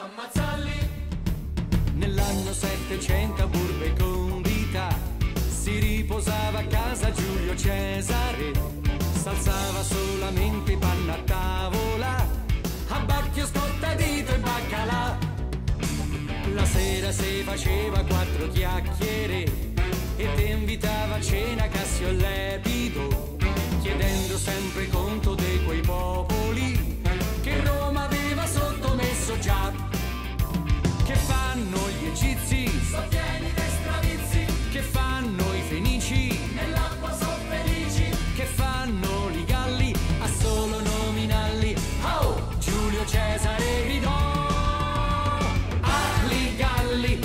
ammazzarli. Nell'anno 700 a Burbe Condita si riposava a casa Giulio Cesare, s'alzava solamente panna a tavola, abbacchio, scottadito e baccalà. La sera si faceva 4 chiacchiere e ti invitava a cena Cassio Lepido, chiedendo sempre conto di quei popoli che Roma aveva sottomesso già. Che fanno gli egizi? So pieni di stravizi. Che fanno i fenici? Nell'acqua so felici. Che fanno i galli? A solo nominarli. Oh! Giulio Cesare gridò: li galli,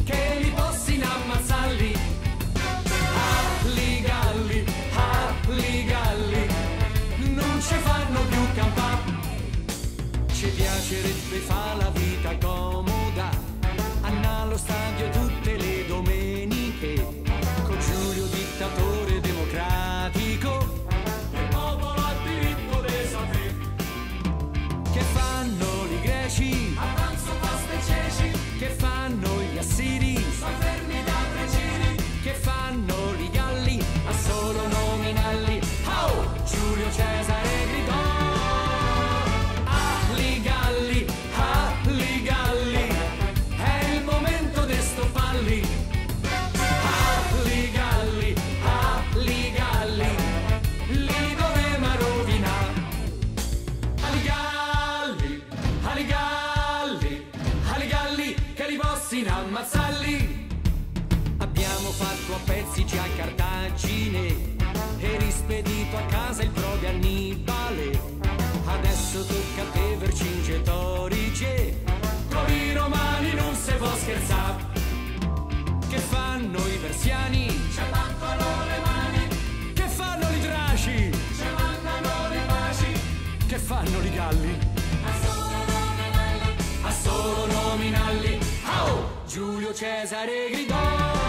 che li possino ammazzarli. Li galli, non ci fanno più campà. Ci piacerebbe fa la vita comoda, andare allo stadio tutte le domeniche, con Giulio dittatore democratico, il popolo ha diritto di sapere. Che fanno i greci? A pranzo pasta e ceci. Che fanno gli assiri? Sono fermi da precini. Che fanno i galli? A solo nominarli. Oh! Giulio Cesare gridò: li galli, è il momento di stopparli. Li galli, li doveva rovinare. Ali galli, che li possino ammazzarli. Abbiamo fatto a pezzi già Cartagine e rispedito a casa il prode Annibale. Adesso tocca a te Vercingetorige, con i romani non se può scherzare. Che fanno i persiani? Ci mancano le mani. Che fanno i traci? Ci mancano le paci. Che fanno i galli? A solo nominarli. Oh! Giulio Cesare gridò: